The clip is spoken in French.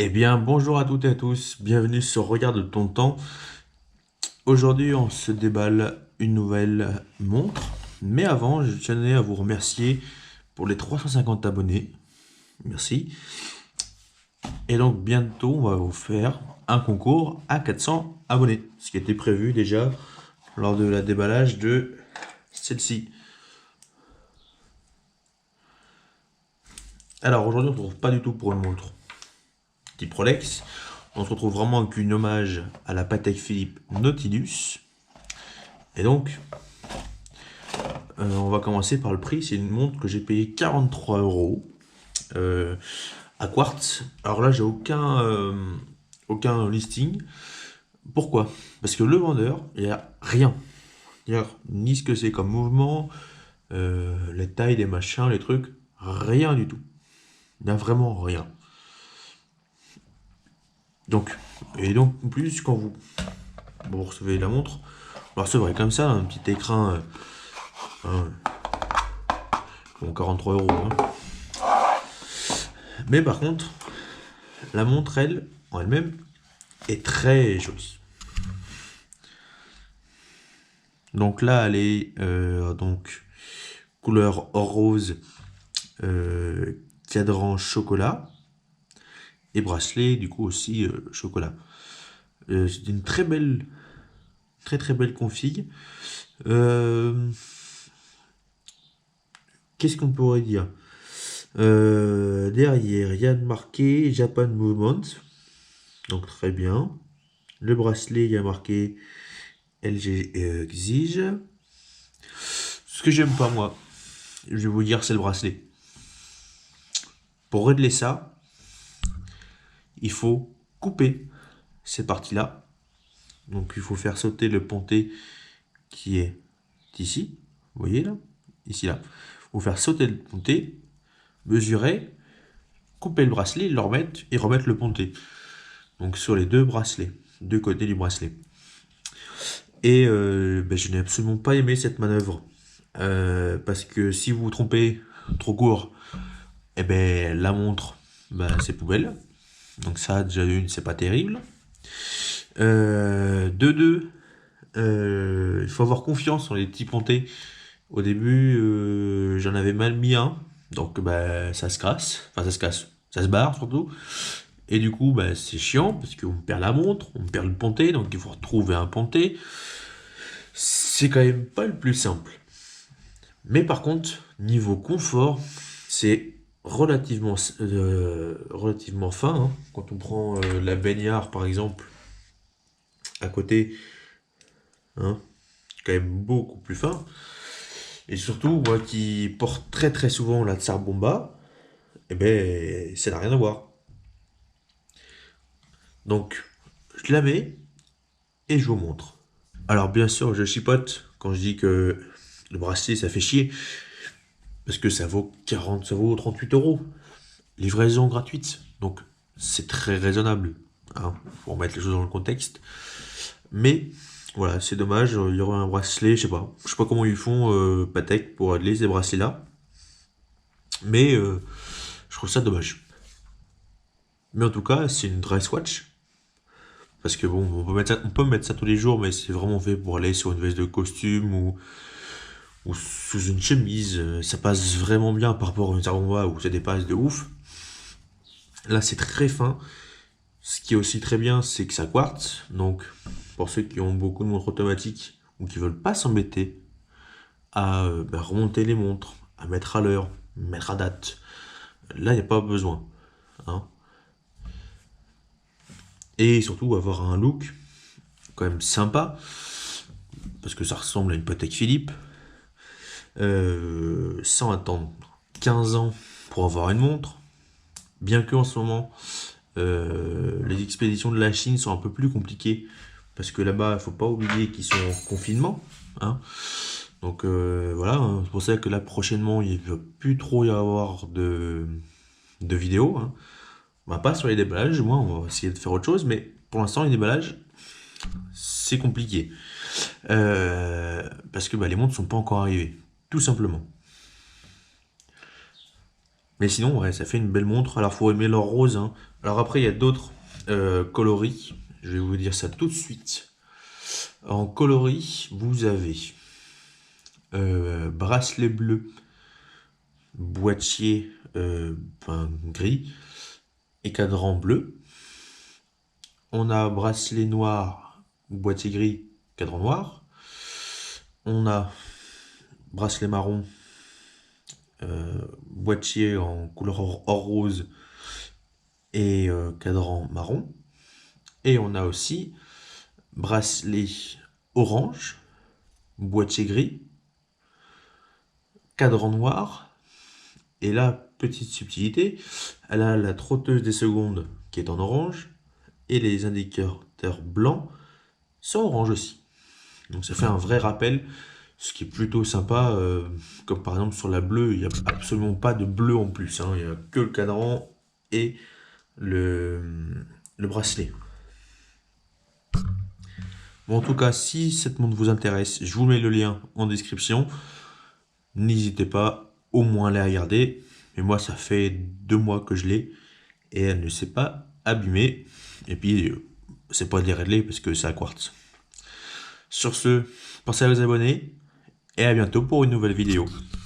Eh bien, bonjour à toutes et à tous, bienvenue sur Regarde ton temps. Aujourd'hui, on se déballe une nouvelle montre, mais avant, je tenais à vous remercier pour les 350 abonnés. Merci. Et donc, bientôt, on va vous faire un concours à 400 abonnés, ce qui était prévu déjà lors de la déballage de celle-ci. Alors, aujourd'hui, on ne se retrouve pas du tout pour une montre type Rolex. On se retrouve vraiment avec une hommage à la Patek Philippe Nautilus. Et donc, on va commencer par le prix. C'est une montre que j'ai payé 43 euros à Quartz. Alors là, j'ai aucun listing. Pourquoi? Parce que le vendeur, il n'y a rien. C'est-à-dire, ni ce que c'est comme mouvement, les tailles des machins, les trucs, rien du tout. Il n'y a vraiment rien. Donc, et donc, en plus, quand vous recevez la montre, vous la recevrez comme ça, un petit écrin, hein, bon, 43 euros. Hein. Mais par contre, la montre, elle, en elle-même, est très jolie. Donc là, elle est donc couleur or rose, cadran chocolat et bracelet du coup aussi chocolat. C'est une très belle config. Euh, Qu'est-ce qu'on pourrait dire? Derrière, il y a marqué Japan Movement, donc très bien. Le bracelet, il y a marqué LG exige. Ce que j'aime pas moi, je vais vous dire, c'est le bracelet. Pour régler ça, il faut couper ces parties-là. Donc il faut faire sauter le ponté qui est ici. Vous voyez là? Ici là. Il faut faire sauter le ponté, mesurer, couper le bracelet, le remettre et remettre le ponté. Donc sur les deux bracelets, deux côtés du bracelet. Et je n'ai absolument pas aimé cette manœuvre. Parce que si vous vous trompez trop court, eh ben, la montre, c'est poubelle. Donc ça, déjà une, c'est pas terrible. De deux, il faut avoir confiance sur les petits pontés. Au début, j'en avais mal mis un, donc ça se casse, enfin ça se casse, ça se barre surtout. Et du coup, c'est chiant parce qu'on perd la montre, on perd le ponté, donc il faut retrouver un ponté. C'est quand même pas le plus simple. Mais par contre, niveau confort, c'est relativement fin. Hein. Quand on prend la baignard par exemple à côté, hein, c'est quand même beaucoup plus fin. Et surtout, moi qui porte très souvent la Tsar Bomba, eh ben, ça n'a rien à voir. Donc, je la mets et je vous montre. Alors, bien sûr, je chipote quand je dis que le bracelet, ça fait chier. Parce que ça vaut 38 euros. Livraison gratuite. Donc, c'est très raisonnable. Hein, pour remettre les choses dans le contexte. Mais, voilà, c'est dommage. Il y aurait un bracelet, je sais pas. Je sais pas comment ils font, Patek, pour régler ces bracelets-là. Mais, je trouve ça dommage. Mais en tout cas, c'est une dress watch. Parce que bon, on peut mettre ça tous les jours, mais c'est vraiment fait pour aller sur une veste de costume ou sous une chemise. Ça passe vraiment bien par rapport à une saromba où ça dépasse de ouf. Là, c'est très fin. Ce qui est aussi très bien, c'est que ça quartz. Donc, pour ceux qui ont beaucoup de montres automatiques ou qui veulent pas s'embêter à remonter les montres, à mettre à l'heure, mettre à date, là, il n'y a pas besoin. Hein. Et surtout, avoir un look quand même sympa, parce que ça ressemble à une Patek Philippe, sans attendre 15 ans pour avoir une montre. Bien que en ce moment, les expéditions de la Chine sont un peu plus compliquées, parce que là-bas, il ne faut pas oublier qu'ils sont en confinement. Hein. Donc voilà, hein, c'est pour ça que là, prochainement, il ne va plus trop y avoir de vidéos. Hein. Pas sur les déballages, moi, on va essayer de faire autre chose, mais pour l'instant, les déballages, c'est compliqué. Parce que les montres ne sont pas encore arrivées, tout simplement. Mais sinon, ouais, ça fait une belle montre. Alors, faut aimer l'or rose, hein. Alors après, il y a d'autres coloris. Je vais vous dire ça tout de suite. En coloris, vous avez bracelet bleu, boîtier gris et cadran bleu. On a bracelet noir, boîtier gris, cadran noir. On a bracelet marron, boîtier en couleur or rose et cadran marron. Et on a aussi bracelet orange, boîtier gris, cadran noir. Et là, petite subtilité, elle a la trotteuse des secondes qui est en orange et les indicateurs blancs sont orange aussi. Donc ça fait un vrai rappel, ce qui est plutôt sympa, comme par exemple sur la bleue, il n'y a absolument pas de bleu en plus, hein. Il n'y a que le cadran et le, le bracelet. Bon, en tout cas, si cette montre vous intéresse, je vous mets le lien en description. N'hésitez pas au moins à la regarder. Mais moi, ça fait 2 mois que je l'ai et elle ne s'est pas abîmée. Et puis, c'est pas des régler parce que c'est à quartz. Sur ce, pensez à vous abonner et à bientôt pour une nouvelle vidéo.